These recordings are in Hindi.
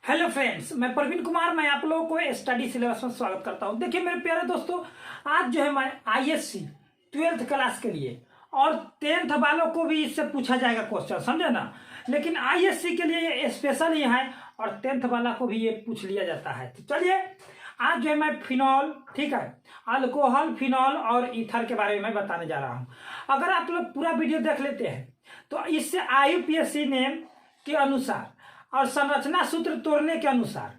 हेलो फ्रेंड्स, मैं प्रवीण कुमार। मैं आप लोगों को स्टडी सिलेबस में स्वागत करता हूं। देखिए मेरे प्यारे दोस्तों, आज जो है मैं आईएससी 12th क्लास के लिए और 10th वालों को भी इससे पूछा जाएगा क्वेश्चन, समझे ना। लेकिन आईएससी के लिए ये स्पेशल ही है और 10th वाला को भी ये पूछ लिया जाता है। तो चलिए आज जो है मैं फिनॉल, ठीक है, अल्कोहल, फिनॉल और ईथर के बारे में मैं बताने जा रहा हूँ। अगर आप लोग पूरा वीडियो देख लेते हैं तो इससे आईयूपीएससी नेम के अनुसार और संरचना सूत्र तोड़ने के अनुसार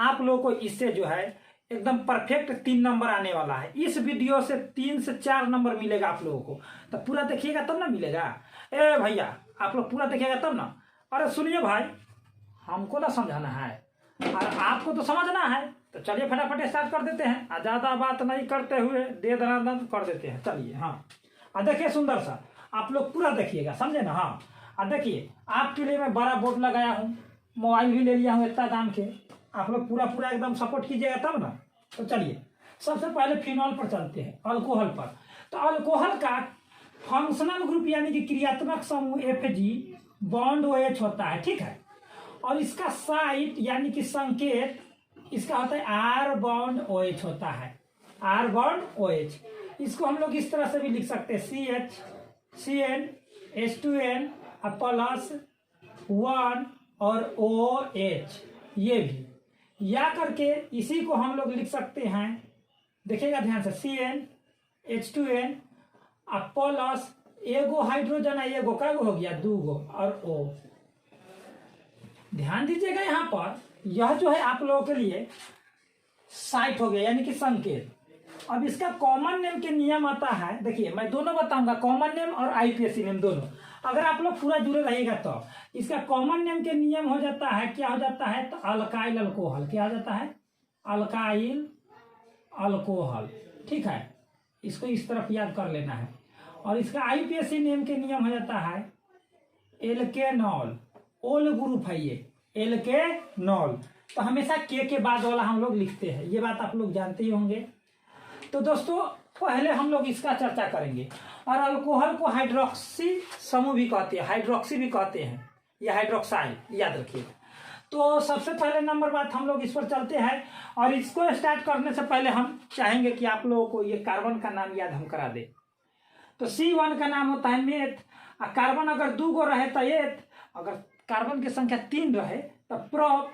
आप लोगों को इससे जो है एकदम परफेक्ट 3 नंबर आने वाला है। इस वीडियो से 3 से 4 नंबर मिलेगा आप लोगों को। तो पूरा देखिएगा तब ना मिलेगा। ए भैया, आप लोग पूरा देखिएगा तब ना। अरे सुनिए भाई, हमको ना समझाना है और आपको तो समझना है। तो चलिए फटाफट स्टार्ट कर देते हैं। ज्यादा बात नहीं करते हुए दे दनादन कर देते हैं। चलिए हाँ, देखिए सुंदर सा आप लोग पूरा देखिएगा, समझे ना। हाँ देखिए, आपके लिए मैं बड़ा बोर्ड लगाया हूँ, मोबाइल भी ले लिया हूँ इतना दाम के। आप लोग पूरा पूरा एकदम सपोर्ट कीजिएगा तब ना। तो चलिए सबसे पहले फिनॉल पर चलते हैं, अल्कोहल पर। तो अल्कोहल का फंक्शनल ग्रुप यानी कि क्रियात्मक समूह Fg बॉन्ड OH होता है, ठीक है। और इसका साइट यानी कि संकेत इसका होता है R बॉन्ड OH होता है, R बॉन्ड OH। इसको हम लोग इस तरह से भी लिख सकते हैं, CH CN H2N प्लस 1 और OH, ये भी या करके इसी को हम लोग लिख सकते हैं। देखिएगा ध्यान से, CN H2N प्लस एगो हाइड्रोजन है, एगो का हो गया 2 गो और O। ध्यान दीजिएगा यहाँ पर, यह जो है आप लोगों के लिए साइट हो गया यानी कि संकेत। अब इसका कॉमन नेम के नियम आता है। देखिए मैं दोनों बताऊंगा, कॉमन नेम और आईपीएससी नेम दोनों। अगर आप लोग पूरा जुड़े रहिएगा तो इसका कॉमन नेम के नियम हो जाता है, क्या हो जाता है, तो अल्काइल अल्कोहल। क्या हो जाता है, अल्काइल अल्कोहल, ठीक है। इसको इस तरफ याद कर लेना है। और इसका आईपीएससी नेम के नियम हो जाता है एल्केनॉल। ओल ग्रुप है ये, एल्केनॉल। तो हमेशा के बाद वाला हम लोग लिखते हैं, ये बात आप लोग जानते ही होंगे। तो दोस्तों पहले हम लोग इसका चर्चा करेंगे। और अल्कोहल को हाइड्रोक्सी समूह भी कहते हैं, हाइड्रोक्सी भी कहते हैं, या हाइड्रोक्साइल, याद रखिए। तो सबसे पहले नंबर बात हम लोग इस पर चलते हैं। और इसको स्टार्ट करने से पहले हम चाहेंगे कि आप लोगों को ये कार्बन का नाम याद हम करा दे। तो C1 का नाम होता है मेथ। कार्बन अगर 2 गो रहे तो एथ, अगर कार्बन की संख्या 3 रहे तो प्रोप,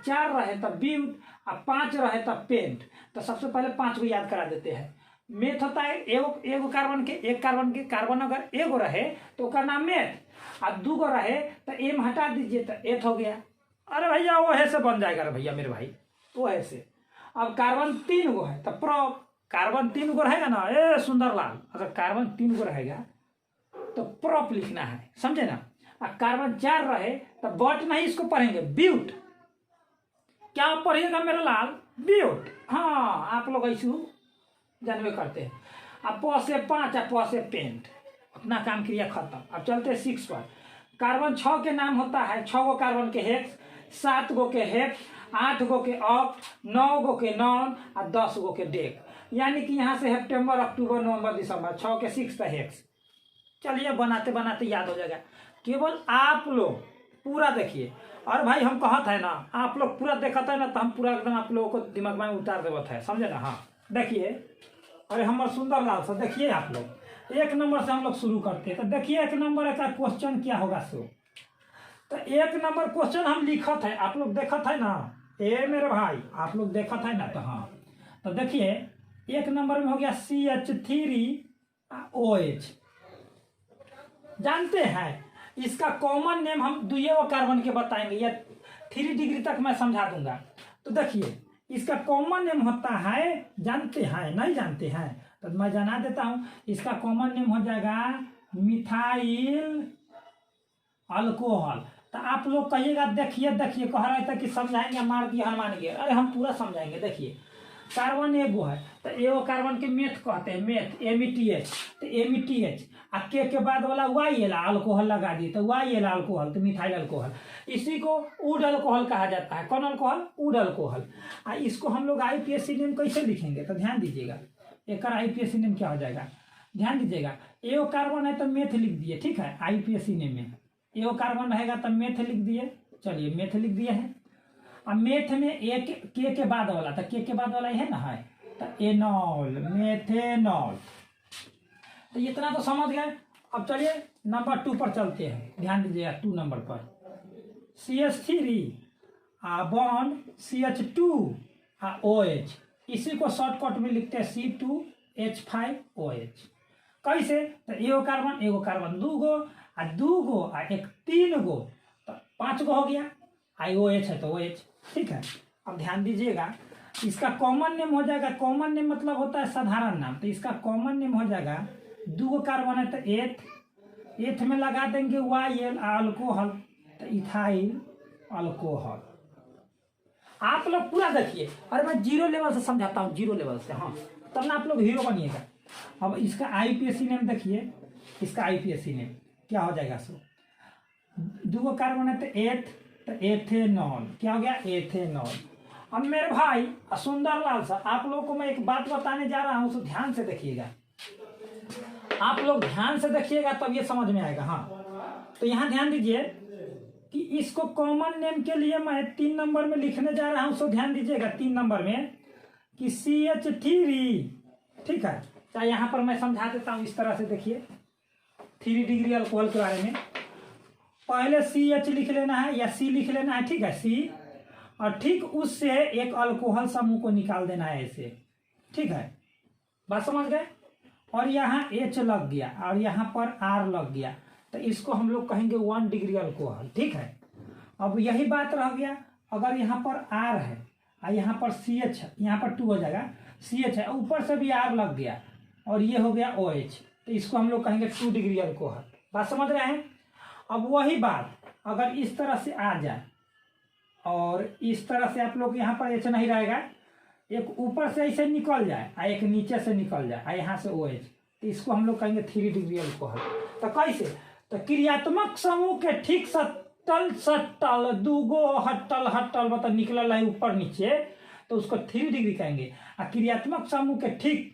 4 रहे तो ब्यूट, 5 रहे तो पेंट। तो सबसे पहले 5 को याद करा देते हैं। मेथ होता है एगो कार्बन के, एक कार्बन के, कार्बन अगर एगो रहे तो उसका नाम मेथ, और 2 गो रहे तो एम हटा दीजिए तो एथ हो गया। अरे भैया वो ऐसे बन जाएगा, अरे भैया मेरे भाई वो ऐसे। अब कार्बन 3 गो है तो प्रोप, कार्बन 3 गो रहेगा ना, ए सुंदरलाल, अगर कार्बन 3 गो रहेगा तो प्रोप लिखना है, समझे ना। और कार्बन 4 रहे तो बट नहीं, इसको पढ़ेंगे ब्यूट। क्या पढ़िएगा मेरा लाल, ब्यूट। हाँ आप लोग ऐसे जानवे करते हैं। अब प से 5, प से पेंट, अपना काम क्रिया खत्म। अब चलते हैं 6 पर। कार्बन 6 के नाम होता है, 6 गो कार्बन के हेक्स, 7 गो के हेक्स, 8 गो के ऑक्ट, 9 गो के नॉन और 10 गो के डेक। यानी कि यहाँ से सितंबर, अक्टूबर, नवंबर, दिसंबर, 6 के 6 पे हेक्स। चलिए बनाते बनाते याद हो जाएगा। केवल आप लोग पूरा देखिए। और भाई हम कहते हैं ना, आप लोग पूरा देखते हैं ना तो हम पूरा एकदम आप लोगों को दिमाग में उतार देवत है, समझे ना। हाँ देखिए, अरे हमारे सुंदरलाल से देखिए आप लोग 1 नंबर से हम लोग शुरू करते हैं। तो देखिए 1 नंबर का क्वेश्चन क्या होगा सो। तो 1 नंबर क्वेश्चन हम लिखत है, आप लोग देखत है ना, ए मेरे भाई आप लोग देखत है ना। तो हाँ तो देखिए 1 नंबर में हो गया CH3OH। जानते हैं इसका कॉमन नेम हम 2 कार्बन के बताएंगे, या 3 डिग्री तक मैं समझा दूंगा। तो देखिए इसका कॉमन नेम होता है, जानते हैं नहीं जानते हैं तो मैं जाना देता हूं। इसका कॉमन नेम हो जाएगा मिथाइल अल्कोहल। तो आप लोग कहिएगा देखिए देखिए, कह रहे थे कि समझाएंगे, मार दिया हनुमान गिर। अरे हम पूरा समझाएंगे। देखिए कार्बन एगो है तो एगो कार्बन के मेथ कहते हैं, मेथ METH। तो METH आ के बाद वाला YL अल्कोहल लगा दिए तो YL अल्कोहल, तो मिथाइल अल्कोहल। इसी को वुड अल्कोहल कहा जाता है। कौन अल्कोहल, वुड अल्कोहल। इसको हम लोग आईपीएससी नेम कैसे लिखेंगे तो ध्यान दीजिएगा, एक आईपीएससी नेम क्या हो जाएगा, ध्यान दीजिएगा। एगो कार्बन है तो मेथ लिख दिए, ठीक है। आईपीएससी नेम में एगो कार्बन रहेगा तो मेथ लिख दिए। चलिए मेथ लिख दिए हैं। अब मेथ में एक के बाद वाला, तो के बाद वाला है ना, है तो एनॉल, मेथेनॉल। तो इतना तो समझ गए। अब चलिए नंबर 2 पर चलते हैं, ध्यान दीजिएगा 2 नंबर पर। CH3 बॉन्ड CH2 OH, इसी को शॉर्टकट में लिखते हैं C2H5OH। कैसे? तो एगो कार्बन 2 गो आ 2 गो आ 1 3 गो, तो 5 गो हो गया। OH है तो OH, ठीक है। अब ध्यान दीजिएगा, इसका कॉमन नेम हो जाएगा, कॉमन नेम मतलब होता है साधारण नाम, तो इसका कॉमन नेम हो जाएगा 2 गो कार्बन है तो एथ में लगा देंगे YL अल्कोहल, तो इथाइल अल्कोहल। आप लोग पूरा देखिए, अरे मैं 0 लेवल से समझाता हूँ, 0 लेवल से, हाँ, तब ना आप लोग हीरो बनिएगा। अब इसका IUPAC नेम देखिए, इसका IUPAC नेम क्या हो जाएगा। सो 2 गो कार्बन है तो एथेनॉल, क्या हो गया, एथेनॉल। अब मेरे भाई सुंदरलाल सर, आप लोगों को मैं एक बात बताने जा रहा हूं, सो ध्यान से देखिएगा, आप लोग ध्यान से देखिएगा तब ये समझ में आएगा। हाँ, तो यहां ध्यान दीजिए कि इसको कॉमन नेम के लिए मैं 3 नंबर में लिखने जा रहा हूं, सो ध्यान दीजिएगा 3 नंबर में कि CH3, ठीक है। चाहे यहां पर मैं समझा देता हूं, इस तरह से देखिए 3 डिग्री अल्कोहल के बारे में। पहले CH लिख लेना है या C लिख लेना है, ठीक है, C, और ठीक उससे एक अल्कोहल समूह को निकाल देना है ऐसे, ठीक है, बात समझ गए। और यहाँ H लग गया और यहाँ पर R लग गया, तो इसको हम लोग कहेंगे 1 डिग्री अल्कोहल, ठीक है। अब यही बात रह गया, अगर यहाँ पर R है और यहाँ पर CH है, यहाँ पर 2 हो जाएगा, CH है, ऊपर से भी R लग गया और ये हो गया OH, तो इसको हम लोग कहेंगे 2 डिग्री अल्कोहल। बात समझ रहे हैं। अब वही बात अगर इस तरह से आ जाए और इस तरह से आप लोग यहाँ पर H नहीं रहेगा, एक ऊपर से ऐसे निकल जाए और एक नीचे से निकल जाए और यहाँ से OH, तो इसको हम लोग कहेंगे 3 डिग्री अल्कोहल। तो कैसे? तो क्रियात्मक समूह के ठीक सट्टल 2 गो हट्टल मतलब निकल है ऊपर नीचे, तो उसको 3 डिग्री कहेंगे। और क्रियात्मक समूह के ठीक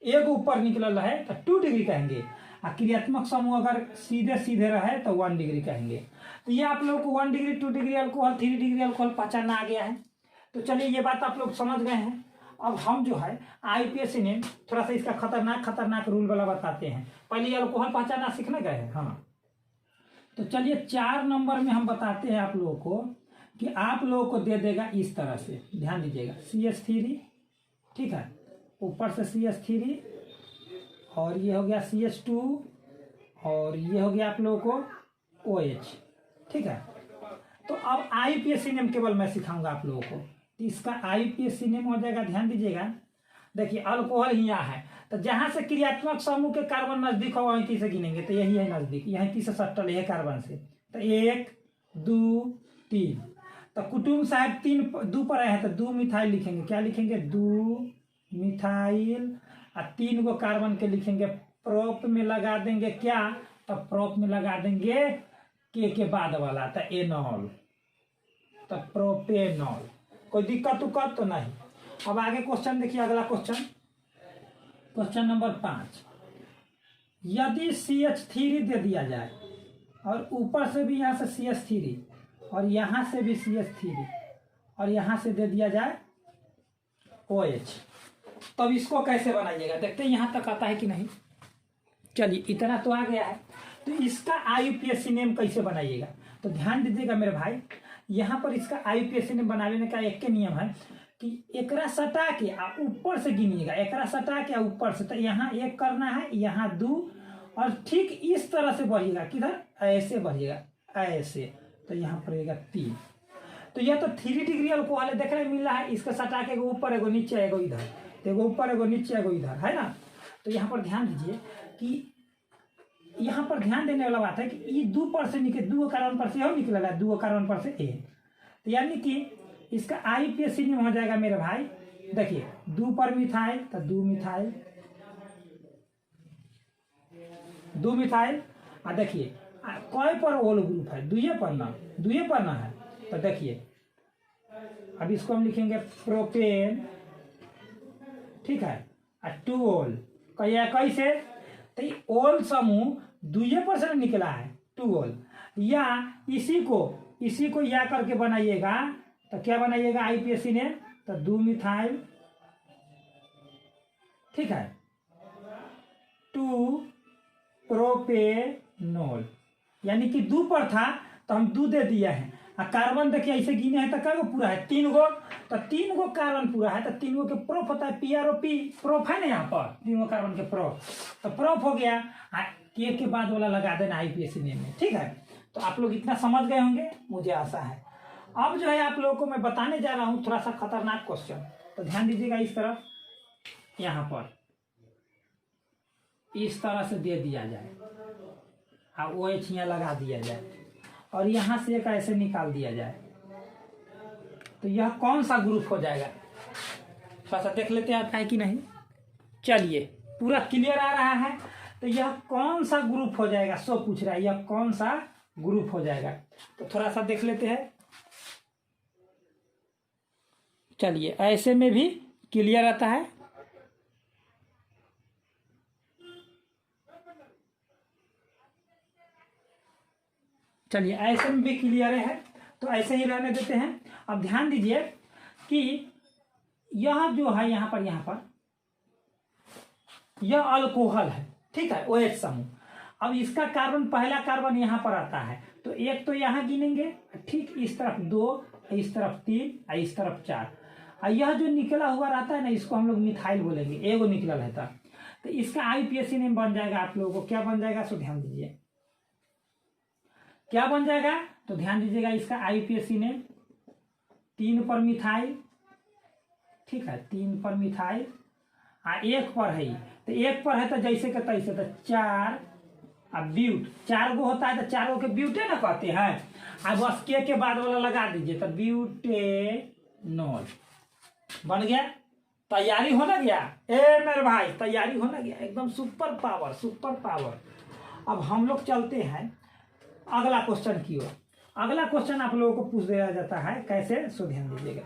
एक ऊपर निकल है तो 2 डिग्री कहेंगे। और क्रियात्मक समूह अगर सीधे सीधे रहे तो 1 डिग्री कहेंगे। तो ये आप लोग को 1 degree, 2 degree alcohol, 3 degree alcohol पहचानना आ गया है। तो चलिए ये बात आप लोग समझ गए हैं। अब हम जो है IUPAC नेम थोड़ा सा इसका खतरनाक रूल वाला बताते हैं। पहले अल्कोहल पहचानना सीखने गए हैं, हाँ। तो चलिए 4 नंबर में हम बताते हैं आप लोगों को कि आप लोगों को दे देगा इस तरह से, ध्यान दीजिएगा, CH3, ठीक है, ऊपर से CH3 और ये हो गया CH2 और ये हो गया आप लोगों को OH, ठीक है। तो अब IUPAC नेम केवल मैं सिखाऊंगा आप लोगों को, तो इसका IUPAC नेम हो जाएगा, ध्यान दीजिएगा, देखिए अल्कोहल यहाँ है, तो जहां से क्रियात्मक समूह के कार्बन नजदीक हो वहीं से गिनेंगे, तो यही है नजदीक, यहीं से सट्टल है कार्बन से, तो 1 2 3। तो कुटुम्ब साहब 2 पर आए हैं तो 2 मिथाइल लिखेंगे, क्या लिखेंगे, 2 मिथाइल, और 3 गो कार्बन के लिखेंगे, प्रोप में लगा देंगे क्या, तो प्रोप में लगा देंगे के बाद वाला, तो एनॉल, तो प्रोपेनॉल। कोई दिक्कत उक्कत तो नहीं। अब आगे क्वेश्चन देखिए, अगला क्वेश्चन नंबर 5। यदि CH3 दे दिया जाए और ऊपर से भी यहाँ से CH3 और यहाँ से भी CH3 और यहाँ से दे दिया जाए OH, तब इसको कैसे बनाइएगा, देखते हैं यहाँ तक आता है कि नहीं। चलिए इतना तो आ गया है, तो इसका IUPAC नेम कैसे बनाइएगा, तो ध्यान दीजिएगा मेरे भाई, यहाँ पर इसका IUPAC नेम बनाने का एक के नियम है कि एकरा सटा के ऊपर से गिनिएगा, एकरा सटा के ऊपर से, तो यहाँ 1 करना है, यहाँ 2, और ठीक इस तरह से बढ़िएगा, किधर, ऐसे बढ़िएगा, ऐसे, तो यहाँ पर रहेगा 3। तो यह तो 3 डिग्री अल्कोहल है, देखने मिल रहा है, इसका सटा के एगो ऊपर एगो नीचे एगो इधर, तो एगो ऊपर एगो नीचे एगो इधर, है ना। तो यहाँ पर ध्यान दीजिए कि यहाँ पर ध्यान देने वाला बात है कि ये 2 पर से निकले, 2 कार्बन पर से हो निकल रहा है, 2 कार्बन पर से A, तो यानी कि इसका IUPAC नेम हो जाएगा मेरे भाई, देखिए 2 पर मिथाइल तो 2 मिथाइल, 2 मिथाइल, और देखिए कई पर ओल ग्रुप है, 2 पर ना है, तो देखिए अब इसको हम लिखेंगे प्रोपेन, ठीक है, और 2 ओल, कैसे, तो ओल समूह 2 पर से निकला है, 2 ओल, या इसी को या करके बनाइएगा तो क्या बनाइएगा आईपीएसी नेम, तो 2 मिथाइल, ठीक है, 2 प्रोपेनॉल, यानी कि 2 पर था तो हम 2 दे दिया है। और कार्बन देखिए ऐसे गिने हैं तो कै गो पूरा है, 3 गो, तो 3 गो कार्बन पूरा है, तो 3 गो के प्रोफ होता है, PROP, प्रोफ है ना यहाँ पर 3 गो कार्बन के प्रोफ, तो प्रोफ हो गया। के बाद वाला लगा देना आईपीएसी नेम में, ठीक है। तो आप लोग इतना समझ गए होंगे, मुझे आशा है। अब जो है आप लोगों को मैं बताने जा रहा हूँ थोड़ा सा खतरनाक क्वेश्चन, तो ध्यान दीजिएगा। इस तरफ यहाँ पर इस तरह से दे दिया जाए, और OH यहाँ लगा दिया जाए, और यहाँ से एक ऐसे निकाल दिया जाए, तो यह कौन सा ग्रुप हो जाएगा, थोड़ा सा देख लेते हैं आप है कि नहीं। चलिए पूरा क्लियर आ रहा है, तो यह कौन सा ग्रुप हो जाएगा, सो पूछ रहा है, यह कौन सा ग्रुप हो जाएगा, तो थोड़ा सा देख लेते हैं। चलिए ऐसे में भी क्लियर आता है, चलिए ऐसे में भी क्लियर है, तो ऐसे ही रहने देते हैं। अब ध्यान दीजिए कि यह जो है यहाँ पर यह अल्कोहल है, ठीक है, OH समूह। अब इसका कार्बन, पहला कार्बन यहाँ पर आता है, तो एक तो यहाँ गिनेंगे, ठीक, इस तरफ 2, इस तरफ 3, इस तरफ 4, और यह जो निकला हुआ रहता है ना, इसको हम लोग मिथाइल बोलेंगे, एगो निकला रहता, तो इसका आईपीएसी नेम बन जाएगा आप लोगों को, क्या बन जाएगा, सो ध्यान दीजिए क्या बन जाएगा, तो ध्यान दीजिएगा इसका आईपीएसी नेम 3 पर मिथाइल, ठीक है, 3 पर मिथाइल, 1 पर है, तो 1 पर है तो जैसे के तैसे, तो 4, अब ब्यूट 4 गो होता है, तो 4 गो के ब्यूटे ना कहते हैं, अब बस के बाद वाला लगा दीजिए, तो ब्यूटेनॉल बन गया। तैयारी होना गया, मेरे भाई तैयारी होना गया, एकदम सुपर पावर, सुपर पावर। अब हम लोग चलते हैं अगला क्वेश्चन की ओर। अगला क्वेश्चन आप लोगों को पूछ दिया जाता है, कैसे, सो ध्यान दीजिएगा।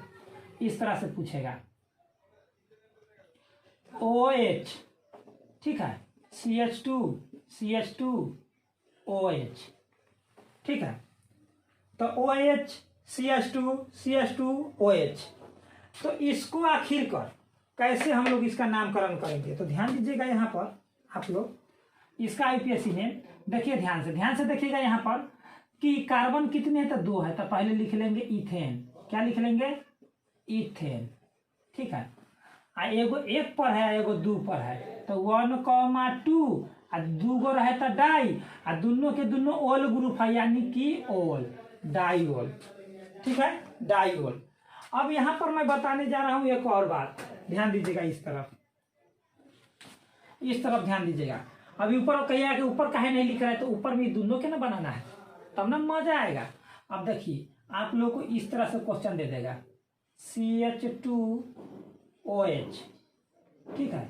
इस तरह से पूछेगा, OH, ठीक है, CH2 OH, ठीक है, तो OH CH2 OH, तो इसको आखिरकार कैसे हम लोग इसका नामकरण करेंगे, तो ध्यान दीजिएगा यहाँ पर आप लोग इसका आईपीएसी नेम देखिए, ध्यान से देखिएगा यहाँ पर कि कार्बन कितने हैं, तो 2 है, तो पहले लिख लेंगे इथेन, क्या लिख लेंगे, इथेन, ठीक है, एगो 1 पर है, एगो 2 पर है, तो 1,2, और 2 गो रहे तो डाई, और दोनों के दोनों ओल ग्रुप है, यानी कि ओल, डाइओल, ठीक है, डाइओल। अब यहाँ पर मैं बताने जा रहा हूँ एक और बात, ध्यान दीजिएगा, इस तरफ ध्यान दीजिएगा। अभी ऊपर कहिएगा कि ऊपर काहे नहीं लिख रहा है, तो ऊपर में दोनों के ना बनाना है, तब ना मजा आएगा। अब देखिए आप लोग को इस तरह से क्वेश्चन दे देगा, CH2OH, ठीक है,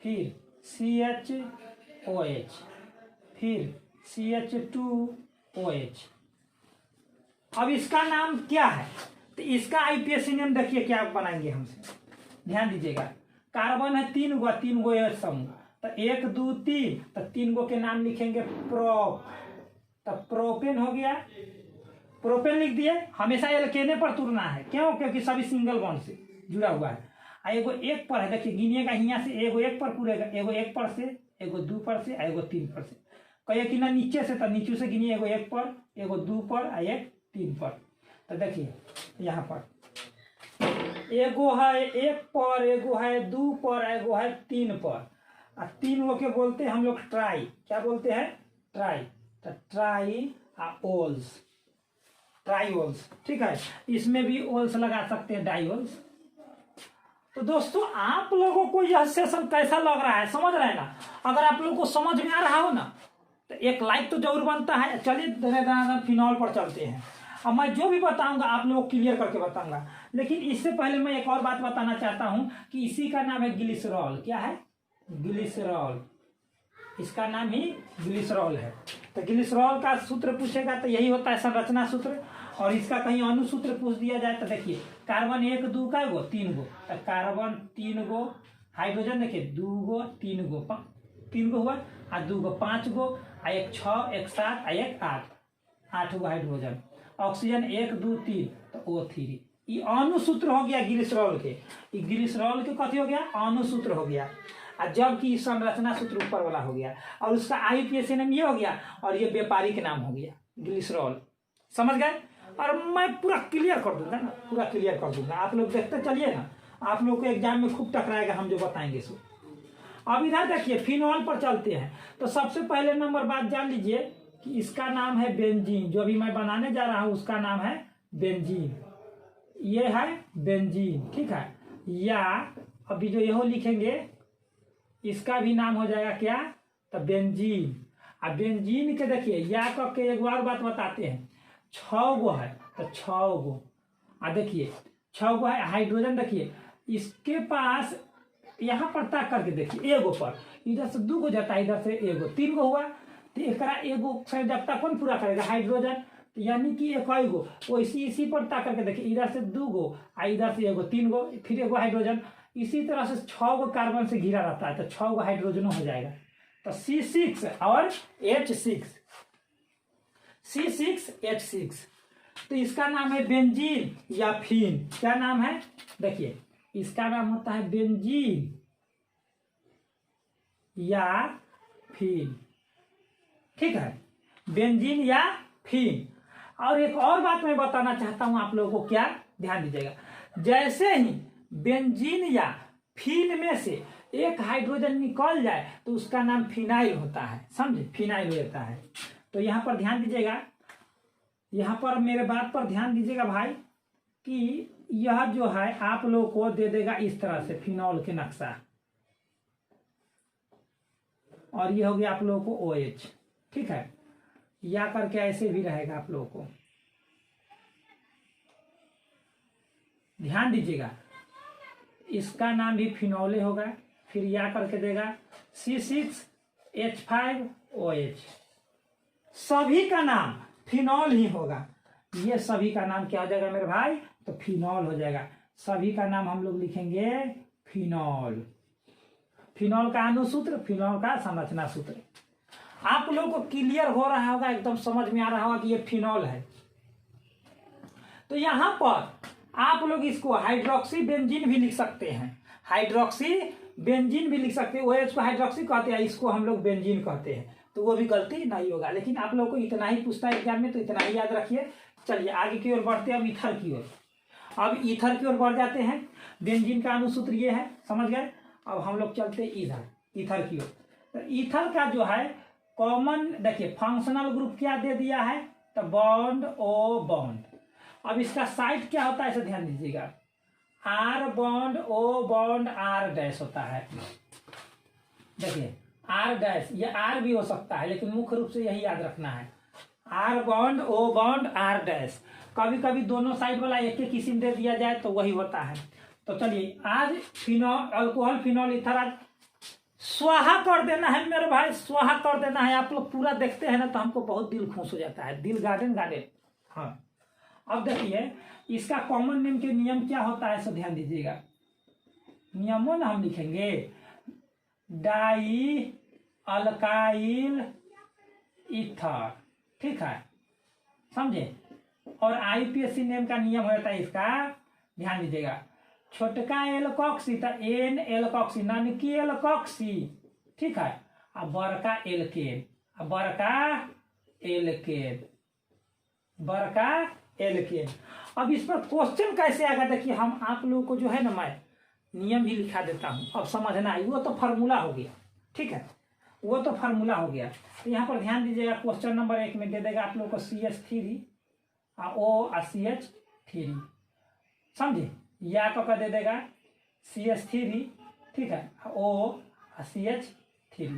फिर CHOH, फिर CH2OH। अब इसका नाम क्या है, तो इसका आईपीएसी नेम देखिए क्या बनाएंगे हमसे, ध्यान दीजिएगा। कार्बन है 3 गो OH समूह, तो 1 2 3, तो 3 गो के नाम लिखेंगे प्रोप, तो प्रोपेन हो गया, प्रोपेन लिख दिए। हमेशा एल्केने पर तुरना है, क्यों, क्योंकि सभी सिंगल बॉन्ड से जुड़ा हुआ है। एगो 1 पर है, देखिए गिनिएगा, यहाँ से एगो 1 पर पूरेगा, एगो 1 पर से, एगो 2 पर से, एगो 3 पर से, कहिए कि ना नीचे से, तो नीचे से गिनिए, एगो 1 पर, एगो 2 पर, एक 3 पर। तो देखिए यहाँ पर एगो है 1 पर, एगो है 2 पर, एगो है 3 पर, और 3 गो के बोलते हैं हम लोग ट्राई, क्या बोलते हैं, ट्राई, तो ट्राईओल्स, ठीक है, इसमें भी ओल्स लगा सकते हैं, डाइओल्स। तो दोस्तों आप लोगों को यह सेशन कैसा लग रहा है, समझ रहे हैं ना। अगर आप लोगों को समझ में आ रहा हो ना, तो एक लाइक तो जरूर बनता है। चलिए धीरे फिनॉल पर चलते हैं। अब मैं जो भी बताऊंगा आप लोगों को क्लियर करके बताऊंगा, लेकिन इससे पहले मैं एक और बात बताना चाहता हूं कि इसी का नाम है ग्लिसरॉल। क्या है, ग्लिसरॉल, इसका नाम ही ग्लिसरॉल है। तो ग्लिसरॉल का सूत्र पूछेगा तो यही होता है संरचना सूत्र, और इसका कहीं अनुसूत्र पूछ दिया जाए तो देखिए कार्बन 1 2 का गो 3 गो, तो कार्बन 3 गो, हाइड्रोजन देखिए 2 गो 3 गो 3 गो हुआ, और 2 गो 5 गो, 1 6 1 7 1 8 8 गो हाइड्रोजन। ऑक्सीजन 1 2 3 तो O3। ये अणुसूत्र हो गया ग्लिसरॉल के, ये ग्लिसरॉल के कथी हो गया, अणुसूत्र हो गया। और जबकि संरचना सूत्र ऊपर वाला हो गया, और उसका IUPAC नाम ये हो गया, और ये व्यापारिक नाम हो गया ग्लिसरॉल। समझ गए? और मैं पूरा क्लियर कर दूंगा ना, पूरा क्लियर कर दूंगा, आप लोग देखते चलिए ना, आप लोग को एग्जाम में खूब टकराएगा हम जो बताएंगे सो। अब इधर देखिए फिनॉल पर चलते हैं। तो सबसे पहले नंबर बात जान लीजिए कि इसका नाम है बेंजीन, जो अभी मैं बनाने जा रहा हूं उसका नाम है बेंजीन। ये है बेंजीन, ठीक है। या अभी जो यहो लिखेंगे इसका भी नाम हो जाएगा क्या, तो बेंजीन। अब बेंजीन के देखिए या करके एक बार बात बताते हैं, 6 गो है तो 6 गो, देखिए 6 गो है हाइड्रोजन। देखिए इसके पास यहाँ पर ताक करके देखिए, एगो पर इधर से 2 गो जाता है, इधर से एगो, 3 गो हुआ। तो एकरा एगो संयोजकता कौन पूरा करेगा, हाइड्रोजन। यानी कि एक गो वैसे इसी पर ताक करके देखिए, इधर से 2 गो इधर से एगो, 3 गो, फिर एगो हाइड्रोजन। इसी तरह से 6 गो कार्बन से घिरा रहता है, तो 6 गो हाइड्रोजन हो जाएगा। तो C6 और H6, C6H6, तो इसका नाम है बेंजीन या फिन। क्या नाम है, देखिए इसका नाम होता है बेंजीन या फिन, ठीक है, बेंजीन या फिन। और एक और बात मैं बताना चाहता हूं आप लोगों को, क्या ध्यान दीजिएगा, जैसे ही बेंजीन या फिन में से एक हाइड्रोजन निकल जाए तो उसका नाम फिनाइल होता है, समझे, फिनाइल होता है। तो यहां पर ध्यान दीजिएगा, यहां पर मेरे बात पर ध्यान दीजिएगा भाई, कि यह जो है आप लोग को दे देगा इस तरह से फिनॉल के नक्शा, और ये हो गया आप लोगों को OH, ठीक है। या करके ऐसे भी रहेगा आप लोगों को, ध्यान दीजिएगा, इसका नाम भी फिनॉले होगा। फिर या करके देगा C6H5OH, सभी का नाम फिनॉल ही होगा। ये सभी का नाम क्या हो जाएगा मेरे भाई, तो फिनॉल हो जाएगा। सभी का नाम हम लोग लिखेंगे फिनॉल। फिनॉल का अणुसूत्र, फिनॉल का संरचना सूत्र। आप लोगों को क्लियर हो रहा होगा, एकदम समझ में आ रहा होगा कि ये फिनॉल है। तो यहां पर आप लोग इसको हाइड्रोक्सी बेंजीन भी लिख सकते हैं, हाइड्रोक्सी बेंजीन भी लिख सकते हैं। OH को हाइड्रोक्सी कहते हैं, इसको हम लोग बेंजीन कहते हैं, तो वो भी गलती नहीं होगा। लेकिन आप लोगों को इतना ही पूछता है एग्जाम में, तो इतना ही याद रखिए। चलिए आगे की ओर बढ़ते हैं, अब ईथर की ओर। अब ईथर की ओर बढ़ जाते हैं। बेंजीन का अणुसूत्र ये है, समझ गए। अब हम लोग चलते हैं इधर ईथर की ओर। तो ईथर का जो है कॉमन, देखिए फंक्शनल ग्रुप क्या दे दिया है, तो बॉन्ड O बॉन्ड। अब इसका साइट क्या होता है, इसे ध्यान दीजिएगा, R bond O bond R dash होता है। देखिए R डैश, ये R भी हो सकता है, लेकिन मुख्य रूप से यही याद रखना है, R bond O bond R dash. कभी कभी दोनों साइड वाला एक एक किस्म दे दिया जाए तो वही होता है। तो चलिए आज फिनॉल, अल्कोहल, फिनॉल, ईथर आज स्वाहा कर देना है मेरे भाई, स्वाहा कर देना है। आप लोग पूरा देखते हैं ना तो हमको बहुत दिल खुश हो जाता है, दिल गार्डन गार्डन। हाँ अब देखिए इसका कॉमन नेम के नियम क्या होता है, सो ध्यान दीजिएगा। नियमों ना हम लिखेंगे, डाई अल्काइल ईथर, ठीक है, समझे। और IUPAC नेम का नियम होता है इसका, ध्यान दीजिएगा, छोटका एल्कोक्सी तो N एल्कोक्सी, ननकी एल्कोक्सी, ठीक है, अब बड़का एल्केन, अब बड़का एल्केन, बड़का एल्केन। अब इस पर क्वेश्चन कैसे आएगा, देखिए हम आप लोगों को जो है ना, मैं नियम भी लिखा देता हूं, अब समझना है। वो तो फार्मूला हो गया, ठीक है, वो तो फार्मूला हो गया। तो यहाँ पर ध्यान दीजिएगा, क्वेश्चन नंबर 1 में दे देगा आप लोगों को CH3 O और CH3, समझे। या तो दे देगा CH3, ठीक है, O और CH3,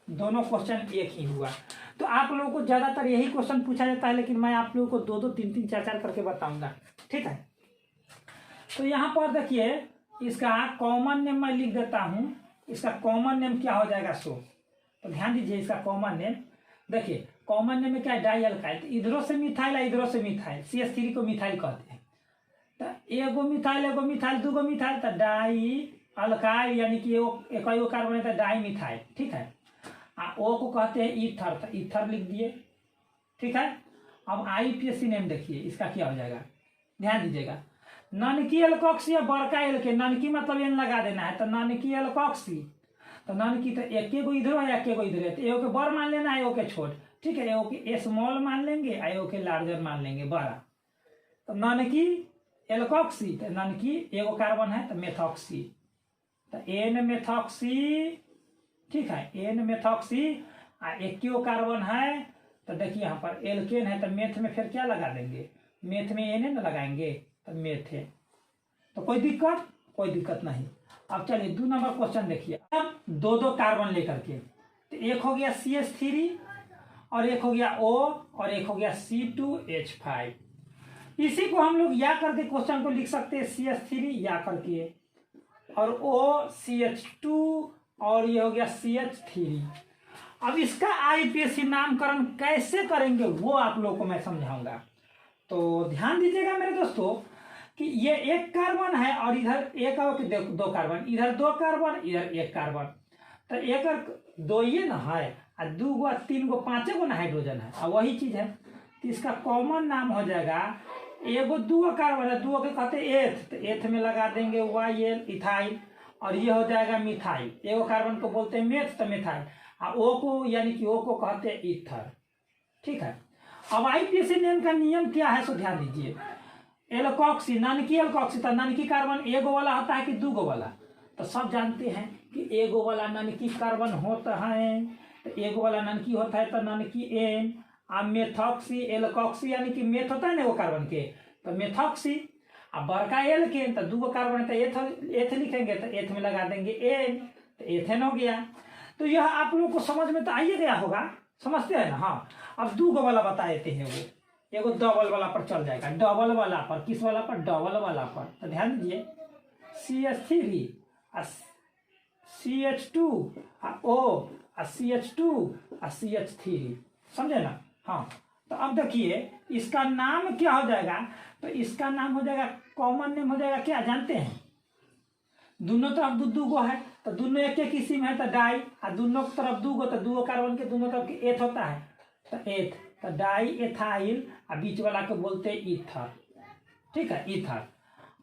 दोनों क्वेश्चन एक ही हुआ। तो आप लोगों को ज्यादातर यही क्वेश्चन पूछा जाता है, लेकिन मैं आप लोगों को 2-2 3-3 4-4 करके बताऊंगा, ठीक है। तो यहाँ पर देखिए इसका कॉमन नेम मैं लिख देता हूं, इसका कॉमन नेम क्या हो जाएगा, सो तो ध्यान दीजिए इसका कॉमन नेम। देखिए कॉमन नेम में क्या है, डाई अल्काइल, तो इधरों से मिथाइल है, इधरों से मिथाइल, CH3 को मिथाइल कहते हैं। तो एगो मिथाइल, दूगो मिथाइल, तो डाई अल्काइल, यानी कि एक कार्बन है तो डाई मिथाइल, ठीक है। O को कहते हैं ईथर, तो ईथर लिख दिए, ठीक है। अब आईपीएसी नेम देखिए इसका क्या हो जाएगा, ध्यान दीजिएगा। नानकी एल्कोक्सी या बड़का एल के, नानकी मतलब एन लगा देना है, तो नानकी एल्कोक्सी, तो नानकी तो एक गो इधर है एक गो इधर है, तो एगो के बड़ मान लेना है एगो के छोट, ठीक है। एगो के स्मॉल मान लेंगे और एगो के लार्जर मान लेंगे, बड़ा। तो नानकी एल्कोक्सी, तो नानकी एगो कार्बन है तो मेथॉक्सी, तो एन मेथॉक्सी, ठीक है, एन मेथॉक्सी। एक गो कार्बन है तो देखिए यहाँ पर एल्केन है, तो मेथ में फिर क्या लगा देंगे, मेथ में एन ना लगाएंगे तो मेथ है। तो कोई दिक्कत नहीं। अब चलिए 2 नंबर क्वेश्चन देखिए। अब 2 कार्बन लेकर के, तो एक हो गया CH3 और एक हो गया O और एक हो गया C2H5। इसी को हम लोग या करके क्वेश्चन को लिख सकते हैं, CH3 या करके, और OCH2 और ये हो गया CH3। अब इसका आईपीएसी नामकरण कैसे करेंगे वो आप लोगों को मैं समझाऊंगा। तो ध्यान दीजिएगा मेरे दोस्तों कि ये एक कार्बन है और इधर एक और 2 कार्बन, इधर 2 कार्बन इधर 1 कार्बन, तो एक और 2 ये ना है और 2 गो 3 गो 5 गो ना हाइड्रोजन है, और वही चीज है। तो इसका कॉमन नाम हो जाएगा, एगो 2 कार्बन है, 2 के कहते एथ, तो एथ में लगा देंगे YL इथाइल, और ये हो जाएगा मिथाइल। एगो कार्बन को बोलते हैं मेथ, तो मिथाइल, और O को यानी कि O को कहते हैं ईथर, ठीक है। अब आईपीएसी नेम का नियम क्या है सो ध्यान दीजिए। एल्कोक्सी, नानकी एल्कोक्सी, तो नानकी कार्बन एगो वाला होता है कि 2 गो वाला, तो सब जानते हैं कि एगो वाला नानकी कार्बन होता है, तो एगो वाला नानकी होता है तो नानकी एन। अब मेथॉक्सी एल्कोक्सी यानी कि मेथ होता है ना एगो कार्बन के, तो मेथॉक्सी। अब बड़का एल के, तो 2 गो कार्बन है तो एथ लिखेंगे, तो एथ में लगा देंगे एन, तो एथेन हो गया। तो यह आप लोग को समझ में तो आइए गया होगा, समझते हैं ना। हाँ, अब 2 गो वाला बता देते हैं, वो एगो डबल वाला पर चल जाएगा, डबल वाला पर, किस वाला पर, डबल वाला पर। तो ध्यान दीजिए CH3 CH2 O CH2 CH3, समझे ना। हाँ, तो अब देखिए इसका नाम क्या हो जाएगा, तो इसका नाम हो जाएगा, कॉमन नेम हो जाएगा क्या जानते हैं, दोनों तरफ 2 गो है तो दोनों एक एक किस्म है, तो डाई, और दोनों तरफ 2 गो, तो 2 कार्बन के दोनों तरफ के एथ होता है, तो एथ, तो डाई एथाइल, और बीच वाला को बोलते हैं ईथर, ठीक है, ईथर।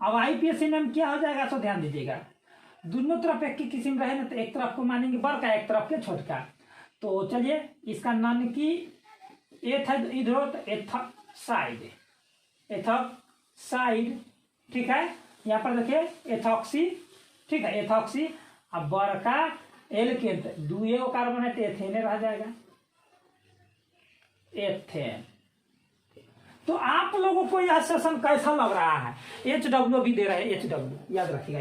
अब आईपीएसी नेम क्या हो जाएगा सो ध्यान दीजिएगा। दोनों तरफ एक ही किस्म रहे ना, तो एक तरफ को मानेंगे बड़का, एक तरफ के छोटका। तो चलिए इसका नानकी एथ है इधर, तो एथॉक्साइड, एथॉक्साइड, ठीक है। यहाँ पर देखिए एथॉक्सी, ठीक है, एथॉक्सी। अब बड़का एल्केन, 2 कार्बन है तो एथेन रह जाएगा, एथेन। तो आप लोगों को यह सेशन कैसा लग रहा है। HW भी दे रहे हैं, HW याद रखिएगा,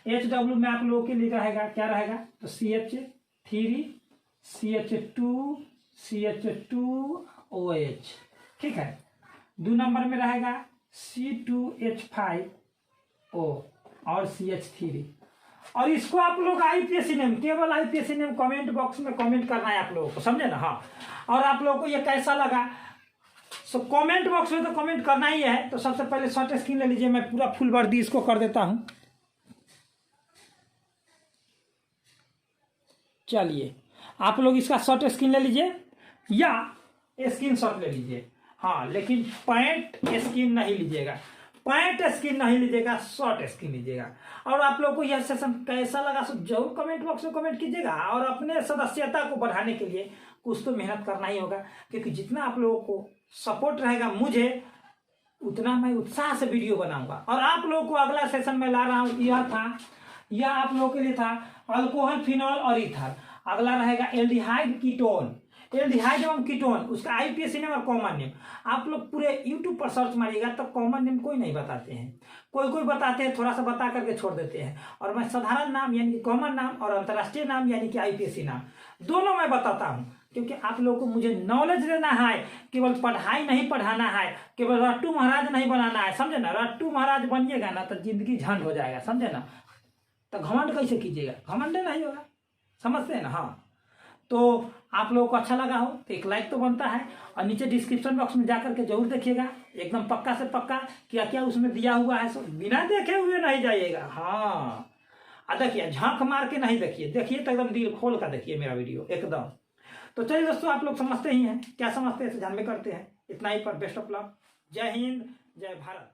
HW में आप लोगों के लिए रहेगा क्या रहेगा, तो CH3 CH2 CH2OH, ठीक है। 2 नंबर में रहेगा C2H5O और CH3। और इसको आप लोग आईपीएसी नेम, केवल आईपीएसी नेम कमेंट बॉक्स में कमेंट करना है आप लोगों को, समझे ना। हाँ, और आप लोगों को ये कैसा लगा सो कमेंट बॉक्स में तो कमेंट करना ही है। तो सबसे पहले शॉर्ट स्क्रीन ले लीजिए, मैं पूरा फुल वर्दी इसको कर देता हूं। चलिए आप लोग इसका शॉर्ट स्क्रीन ले लीजिए या स्क्रीन शॉट ले लीजिए, हाँ, लेकिन पैंट स्क्रीन नहीं लीजिएगा, पैंट स्क्रीन नहीं लीजिएगा, शॉर्ट स्क्रीन लीजिएगा। और आप लोग को यह सेशन कैसा लगा सो जरूर कमेंट बॉक्स में कमेंट कीजिएगा। और अपने सदस्यता को बढ़ाने के लिए कुछ तो मेहनत करना ही होगा, क्योंकि जितना आप लोगों को सपोर्ट रहेगा मुझे, उतना मैं उत्साह से वीडियो बनाऊंगा। और आप लोगों को अगला सेशन में ला रहा हूँ, यह आप लोगों के लिए था अल्कोहल, फिनॉल और ईथर। अगला रहेगा एल्डिहाइड, कीटोन, एल्डिहाइड एवं कीटोन, उसका आईपीएसी नेम और कॉमन नेम। आप लोग पूरे यूट्यूब पर सर्च मारिएगा तो कॉमन नेम कोई नहीं बताते हैं, कोई बताते हैं, थोड़ा सा बता करके छोड़ देते हैं। और मैं साधारण नाम यानी कि कॉमन नाम और अंतर्राष्ट्रीय नाम यानी कि आईपीएसी नाम दोनों मैं बताता हूँ, क्योंकि आप लोगों को मुझे नॉलेज देना है, केवल पढ़ाई नहीं पढ़ाना है, केवल रट्टू महाराज नहीं बनाना है, समझे ना। रट्टू महाराज बनिएगा ना तो जिंदगी झंड हो जाएगा, समझे ना। तो घमंड कैसे कीजिएगा, घमंड नहीं होगा, समझते हैं ना। हाँ, तो आप लोगों को अच्छा लगा हो तो एक लाइक तो बनता है, और नीचे डिस्क्रिप्शन बॉक्स में जाकर के जरूर देखिएगा, एकदम पक्का से पक्का क्या क्या उसमें दिया हुआ है, सो बिना देखे हुए नहीं जाइएगा। हाँ, देखिए झांक मार के नहीं देखिए तो एकदम दिल खोल कर देखिए मेरा वीडियो एकदम। तो चलिए दोस्तों, आप लोग समझते ही हैं, क्या समझते हैं ध्यान में करते हैं। इतना ही पर बेस्ट ऑफ लक। जय हिंद, जय भारत।